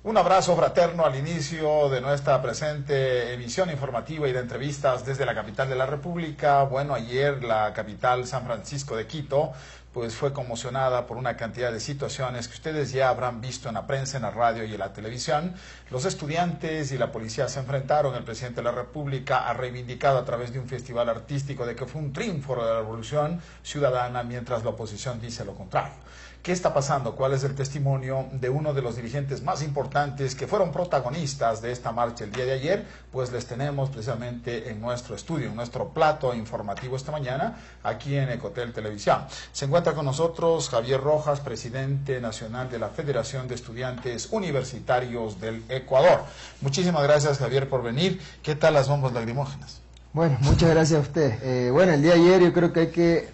Un abrazo fraterno al inicio de nuestra presente emisión informativa y de entrevistas desde la capital de la República. Bueno, ayer la capital San Francisco de Quito pues fue conmocionada por una cantidad de situaciones que ustedes ya habrán visto en la prensa, en la radio y en la televisión. Los estudiantes y la policía se enfrentaron. El presidente de la República ha reivindicado a través de un festival artístico de que fue un triunfo de la revolución ciudadana, mientras la oposición dice lo contrario. ¿Qué está pasando? ¿Cuál es el testimonio de uno de los dirigentes más importantes que fueron protagonistas de esta marcha el día de ayer? Pues les tenemos precisamente en nuestro estudio, en nuestro plato informativo esta mañana, aquí en Ecotel Televisión. Se encuentra con nosotros Javier Rojas, presidente nacional de la Federación de Estudiantes Universitarios del Ecuador. Muchísimas gracias, Javier, por venir. ¿Qué tal las bombas lacrimógenas? Bueno, muchas gracias a usted. Bueno, el día de ayer yo creo que hay que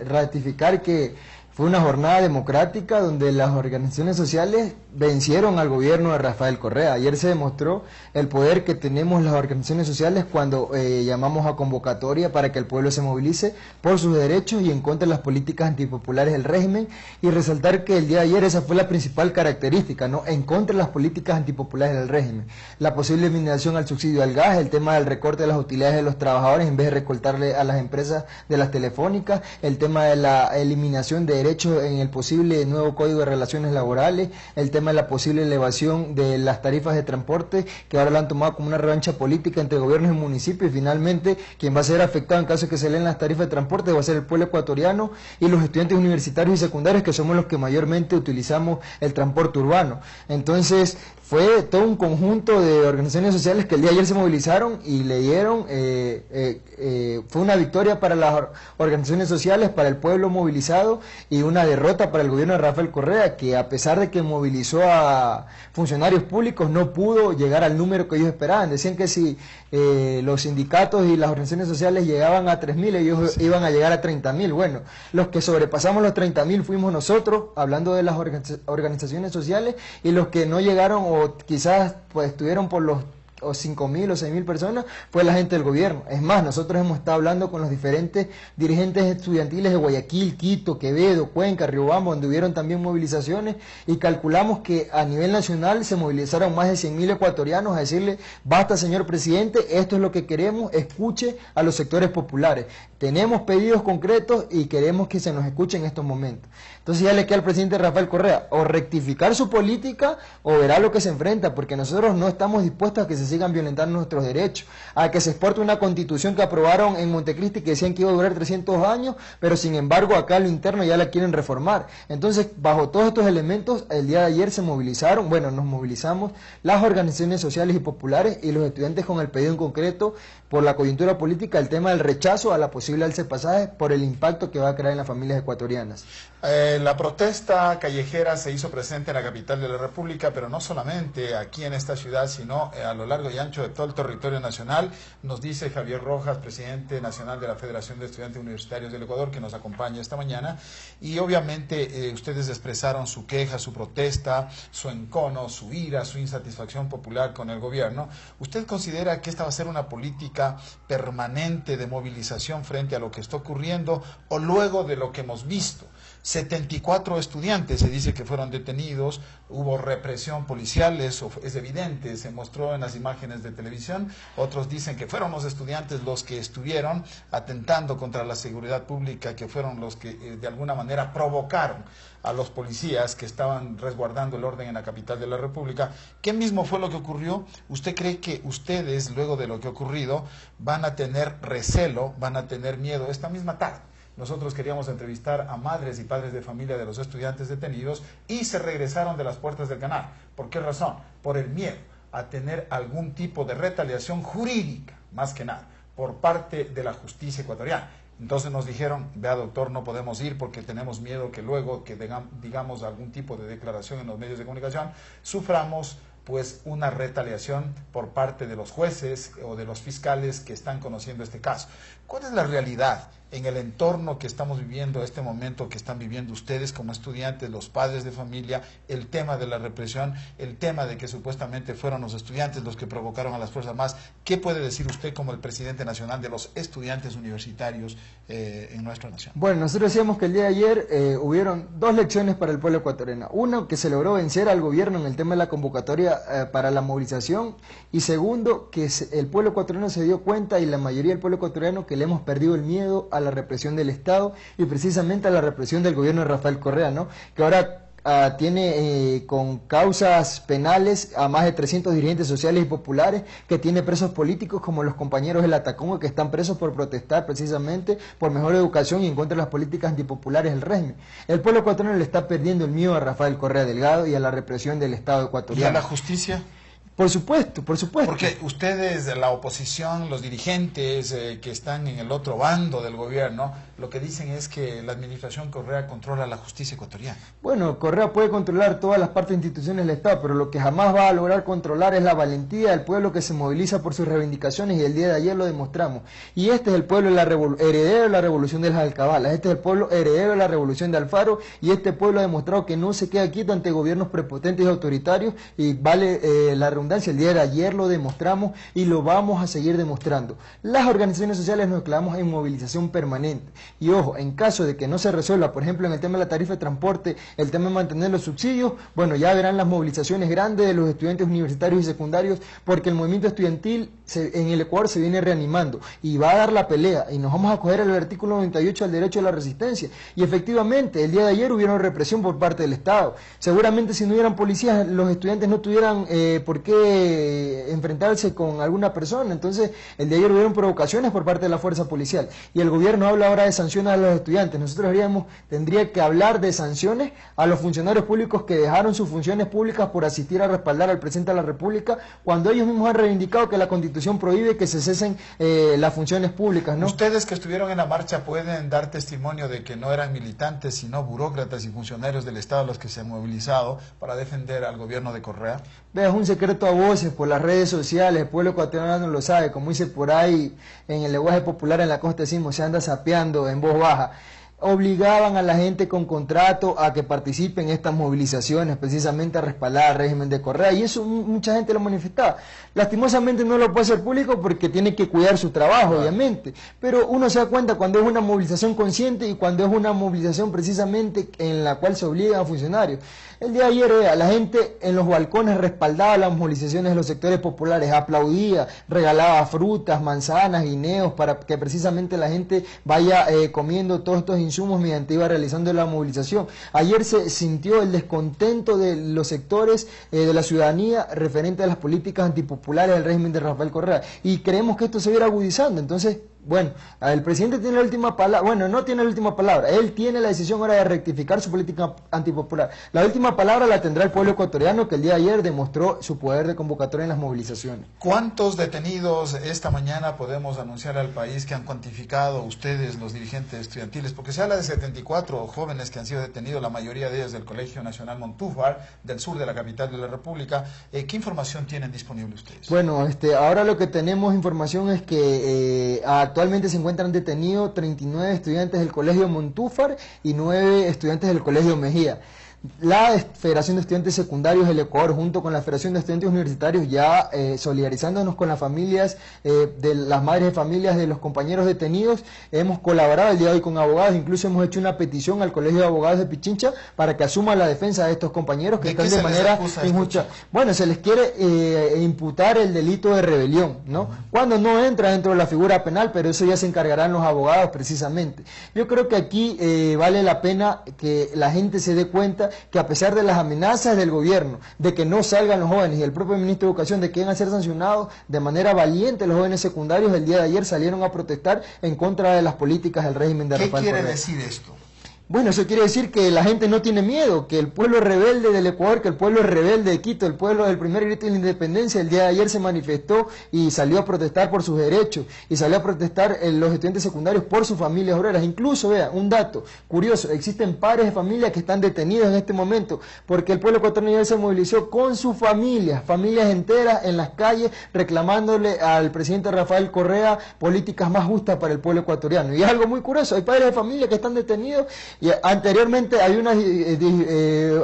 ratificar que fue una jornada democrática donde las organizaciones sociales vencieron al gobierno de Rafael Correa. Ayer se demostró el poder que tenemos las organizaciones sociales cuando llamamos a convocatoria para que el pueblo se movilice por sus derechos y en contra de las políticas antipopulares del régimen, y resaltar que el día de ayer esa fue la principal característica, ¿no? En contra de las políticas antipopulares del régimen. La posible eliminación al subsidio al gas, el tema del recorte de las utilidades de los trabajadores en vez de recortarle a las empresas de las telefónicas, el tema de la eliminación de derechos en el posible nuevo Código de Relaciones Laborales, el tema de la posible elevación de las tarifas de transporte, que ahora lo han tomado como una revancha política entre gobiernos y municipios, y finalmente quien va a ser afectado en caso de que se eleven las tarifas de transporte va a ser el pueblo ecuatoriano y los estudiantes universitarios y secundarios, que somos los que mayormente utilizamos el transporte urbano. Entonces fue todo un conjunto de organizaciones sociales que el día de ayer se movilizaron y le dieron, fue una victoria para las organizaciones sociales, para el pueblo movilizado, y una derrota para el gobierno de Rafael Correa, que a pesar de que movilizó a funcionarios públicos no pudo llegar al número que ellos esperaban. Decían que si los sindicatos y las organizaciones sociales llegaban a 3.000, ellos iban a llegar a 30.000. Bueno, los que sobrepasamos los 30.000 fuimos nosotros, hablando de las organizaciones sociales, y los que no llegaron o quizás pues estuvieron por los 5.000 o 6.000 personas fue la gente del gobierno. Es más, nosotros hemos estado hablando con los diferentes dirigentes estudiantiles de Guayaquil, Quito, Quevedo, Cuenca, Riobamba, donde hubieron también movilizaciones, y calculamos que a nivel nacional se movilizaron más de 100.000 ecuatorianos a decirle: basta, señor presidente, esto es lo que queremos, escuche a los sectores populares. Tenemos pedidos concretos y queremos que se nos escuche en estos momentos. Entonces ya le queda al presidente Rafael Correa o rectificar su política o verá lo que se enfrenta, porque nosotros no estamos dispuestos a que se sigan violentando nuestros derechos, a que se exporte una constitución que aprobaron en Montecristi que decían que iba a durar 300 años, pero sin embargo acá a lo interno ya la quieren reformar. Entonces, bajo todos estos elementos, el día de ayer se movilizaron, bueno, nos movilizamos las organizaciones sociales y populares y los estudiantes con el pedido en concreto por la coyuntura política, el tema del rechazo a la posible alza de pasajes por el impacto que va a crear en las familias ecuatorianas. La protesta callejera se hizo presente en la capital de la República, pero no solamente aquí en esta ciudad, sino a lo largo y ancho de todo el territorio nacional. Nos dice Javier Rojas, presidente nacional de la Federación de Estudiantes Universitarios del Ecuador, que nos acompaña esta mañana, y obviamente ustedes expresaron su queja, su protesta, su encono, su ira, su insatisfacción popular con el gobierno. ¿Usted considera que esta va a ser una política permanente de movilización frente a lo que está ocurriendo, o luego de lo que hemos visto? 74 estudiantes se dice que fueron detenidos, hubo represión policial, eso es evidente, se mostró en las imágenes de televisión. Otros dicen que fueron los estudiantes los que estuvieron atentando contra la seguridad pública, que fueron los que de alguna manera provocaron a los policías que estaban resguardando el orden en la capital de la República. ¿Qué mismo fue lo que ocurrió? ¿Usted cree que ustedes, luego de lo que ha ocurrido, van a tener recelo, van a tener miedo? Esta misma tarde nosotros queríamos entrevistar a madres y padres de familia de los estudiantes detenidos y se regresaron de las puertas del canal. ¿Por qué razón? Por el miedo a tener algún tipo de retaliación jurídica, más que nada, por parte de la justicia ecuatoriana. Entonces nos dijeron: vea, doctor, no podemos ir porque tenemos miedo que luego que digamos algún tipo de declaración en los medios de comunicación, suframos pues una retaliación por parte de los jueces o de los fiscales que están conociendo este caso. ¿Cuál es la realidad en el entorno que estamos viviendo, este momento que están viviendo ustedes como estudiantes, los padres de familia, el tema de la represión, el tema de que supuestamente fueron los estudiantes los que provocaron a las Fuerzas Armadas? ¿Qué puede decir usted como el presidente nacional de los estudiantes universitarios en nuestra nación? Bueno, nosotros decíamos que el día de ayer hubieron dos lecciones para el pueblo ecuatoriano. Una, que se logró vencer al gobierno en el tema de la convocatoria para la movilización, y segundo, que el pueblo ecuatoriano se dio cuenta, y la mayoría del pueblo ecuatoriano, que le hemos perdido el miedo a la represión del Estado y precisamente a la represión del gobierno de Rafael Correa, ¿no? Que ahora tiene con causas penales a más de 300 dirigentes sociales y populares, que tiene presos políticos como los compañeros del Atacongo, que están presos por protestar precisamente por mejor educación y en contra de las políticas antipopulares del régimen. El pueblo ecuatoriano le está perdiendo el miedo a Rafael Correa Delgado y a la represión del Estado ecuatoriano. ¿Y a la justicia? Por supuesto, por supuesto. Porque ustedes, la oposición, los dirigentes que están en el otro bando del gobierno, lo que dicen es que la administración Correa controla la justicia ecuatoriana. Bueno, Correa puede controlar todas las partes de instituciones del Estado, pero lo que jamás va a lograr controlar es la valentía del pueblo que se moviliza por sus reivindicaciones, y el día de ayer lo demostramos. Y este es el pueblo heredero de la revolución de las alcabalas, este es el pueblo heredero de la revolución de Alfaro, y este pueblo ha demostrado que no se queda quieto ante gobiernos prepotentes y autoritarios, y vale la redundancia, el día de ayer lo demostramos y lo vamos a seguir demostrando. Las organizaciones sociales nos clavamos en movilización permanente. Y ojo, en caso de que no se resuelva, por ejemplo, en el tema de la tarifa de transporte, el tema de mantener los subsidios, bueno, ya verán las movilizaciones grandes de los estudiantes universitarios y secundarios, porque el movimiento estudiantil en el Ecuador se viene reanimando y va a dar la pelea, y nos vamos a coger el artículo 98 al derecho a la resistencia. Y efectivamente, el día de ayer hubieron represión por parte del Estado. Seguramente si no hubieran policías, los estudiantes no tuvieran por qué enfrentarse con alguna persona. Entonces, el de ayer hubieron provocaciones por parte de la fuerza policial, y el gobierno habla ahora de sanciones a los estudiantes. Nosotros tendría que hablar de sanciones a los funcionarios públicos que dejaron sus funciones públicas por asistir a respaldar al presidente de la República, cuando ellos mismos han reivindicado que la Constitución prohíbe que se cesen las funciones públicas, ¿no? Ustedes que estuvieron en la marcha pueden dar testimonio de que no eran militantes, sino burócratas y funcionarios del Estado los que se han movilizado para defender al gobierno de Correa. Es un secreto a voces por las redes sociales, el pueblo ecuatoriano lo sabe, como dice por ahí en el lenguaje popular en la costa, decimos, se anda sapeando en voz baja. Obligaban a la gente con contrato a que participe en estas movilizaciones, precisamente a respaldar al régimen de Correa, y eso mucha gente lo manifestaba. Lastimosamente no lo puede hacer público porque tiene que cuidar su trabajo, obviamente, pero uno se da cuenta cuando es una movilización consciente y cuando es una movilización precisamente en la cual se obligan a funcionarios. El día de ayer la gente en los balcones respaldaba las movilizaciones de los sectores populares, aplaudía, regalaba frutas, manzanas, guineos, para que precisamente la gente vaya comiendo todos estos insumos mediante iba realizando la movilización. Ayer se sintió el descontento de los sectores de la ciudadanía referente a las políticas antipopulares del régimen de Rafael Correa, y creemos que esto se va a ir agudizando. Entonces, bueno, el presidente tiene la última palabra, bueno, no tiene la última palabra, él tiene la decisión ahora de rectificar su política antipopular. La última palabra la tendrá el pueblo ecuatoriano, que el día de ayer demostró su poder de convocatoria en las movilizaciones. ¿Cuántos detenidos esta mañana podemos anunciar al país que han cuantificado ustedes, los dirigentes estudiantiles? Porque se habla de 74 jóvenes que han sido detenidos, la mayoría de ellos del Colegio Nacional Montúfar, del sur de la capital de la República. ¿Qué información tienen disponible ustedes? Bueno, ahora lo que tenemos información es que actualmente se encuentran detenidos 39 estudiantes del Colegio Montúfar y 9 estudiantes del Colegio Mejía. La Federación de Estudiantes Secundarios del Ecuador, junto con la Federación de Estudiantes Universitarios, ya solidarizándonos con las familias, de las madres de familias de los compañeros detenidos, hemos colaborado el día de hoy con abogados, incluso hemos hecho una petición al Colegio de Abogados de Pichincha para que asuma la defensa de estos compañeros que están de manera injusta. Bueno, se les quiere imputar el delito de rebelión, ¿no? Cuando no entra dentro de la figura penal, pero eso ya se encargarán los abogados precisamente. Yo creo que aquí vale la pena que la gente se dé cuenta que a pesar de las amenazas del gobierno de que no salgan los jóvenes y el propio ministro de Educación de que iban a ser sancionados de manera valiente, los jóvenes secundarios el día de ayer salieron a protestar en contra de las políticas del régimen de Rafael Correa. ¿Qué quiere decir esto? Bueno, eso quiere decir que la gente no tiene miedo, que el pueblo rebelde del Ecuador, que el pueblo rebelde de Quito, el pueblo del primer grito de la independencia, el día de ayer se manifestó y salió a protestar por sus derechos, y salió a protestar los estudiantes secundarios por sus familias obreras. Incluso, vea, un dato curioso, existen padres de familia que están detenidos en este momento, porque el pueblo ecuatoriano se movilizó con sus familias enteras en las calles, reclamándole al presidente Rafael Correa políticas más justas para el pueblo ecuatoriano. Y es algo muy curioso, hay padres de familia que están detenidos. Y anteriormente hay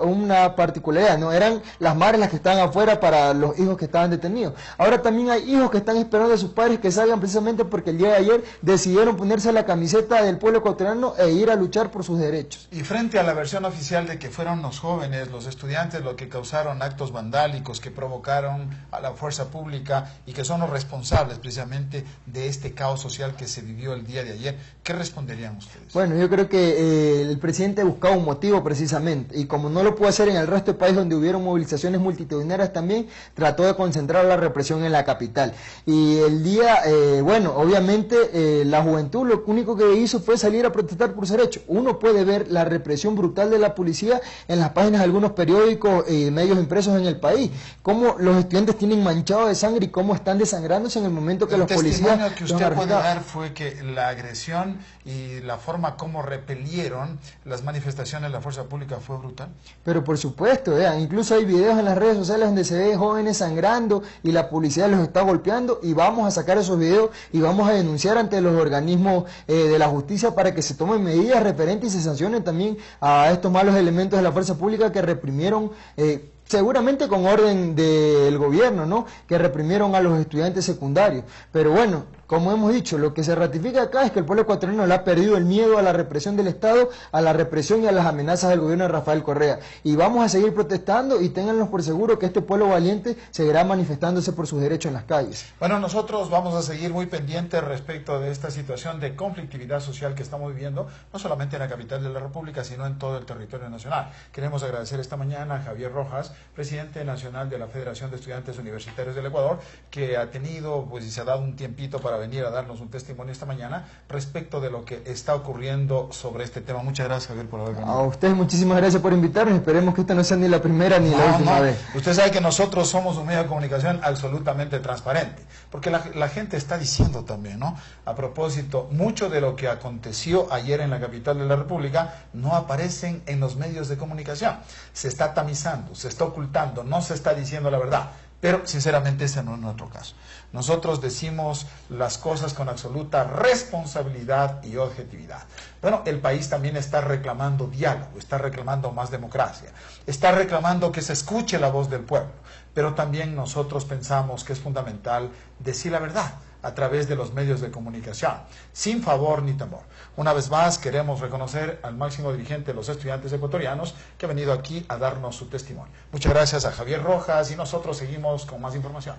una particularidad, ¿no? Eran las madres las que estaban afuera para los hijos que estaban detenidos. Ahora también hay hijos que están esperando a sus padres que salgan, precisamente porque el día de ayer decidieron ponerse la camiseta del pueblo ecuatoriano e ir a luchar por sus derechos. Y frente a la versión oficial de que fueron los jóvenes, los estudiantes, los que causaron actos vandálicos, que provocaron a la fuerza pública y que son los responsables precisamente de este caos social que se vivió el día de ayer, ¿qué responderían ustedes? Bueno, yo creo que el presidente buscaba un motivo precisamente, y como no lo pudo hacer en el resto del país donde hubieron movilizaciones multitudinarias también, trató de concentrar la represión en la capital. Y el día, bueno, obviamente la juventud lo único que hizo fue salir a protestar por sus derechos. Uno puede ver la represión brutal de la policía en las páginas de algunos periódicos y medios impresos en el país, cómo los estudiantes tienen manchado de sangre y cómo están desangrándose en el momento que los policías... El testimonio que usted puede dar fue que la agresión y la forma como repelieron las manifestaciones de la fuerza pública fue brutal. Pero por supuesto, incluso hay videos en las redes sociales donde se ve jóvenes sangrando y la policía los está golpeando, y vamos a sacar esos videos y vamos a denunciar ante los organismos de la justicia para que se tomen medidas referentes y se sancionen también a estos malos elementos de la fuerza pública que reprimieron, seguramente con orden del gobierno, ¿no?, que reprimieron a los estudiantes secundarios. Pero bueno, como hemos dicho, lo que se ratifica acá es que el pueblo ecuatoriano le ha perdido el miedo a la represión del Estado, a la represión y a las amenazas del gobierno de Rafael Correa. Y vamos a seguir protestando, y ténganlos por seguro que este pueblo valiente seguirá manifestándose por sus derechos en las calles. Bueno, nosotros vamos a seguir muy pendientes respecto de esta situación de conflictividad social que estamos viviendo, no solamente en la capital de la República, sino en todo el territorio nacional. Queremos agradecer esta mañana a Javier Rojas, presidente nacional de la Federación de Estudiantes Universitarios del Ecuador, que ha tenido, pues, y se ha dado un tiempito para venir a darnos un testimonio esta mañana respecto de lo que está ocurriendo sobre este tema. Muchas gracias, Javier, por haber venido. A ustedes muchísimas gracias por invitarnos. Esperemos que esta no sea ni la primera ni la última vez. Usted sabe que nosotros somos un medio de comunicación absolutamente transparente, porque la gente está diciendo también, ¿no? A propósito, mucho de lo que aconteció ayer en la capital de la República no aparecen en los medios de comunicación. Se está tamizando, se está ocultando, no se está diciendo la verdad. Pero, sinceramente, ese no es nuestro caso. Nosotros decimos las cosas con absoluta responsabilidad y objetividad. Bueno, el país también está reclamando diálogo, está reclamando más democracia, está reclamando que se escuche la voz del pueblo. Pero también nosotros pensamos que es fundamental decir la verdad a través de los medios de comunicación, sin favor ni temor. Una vez más, queremos reconocer al máximo dirigente de los estudiantes ecuatorianos que ha venido aquí a darnos su testimonio. Muchas gracias a Javier Rojas, y nosotros seguimos con más información.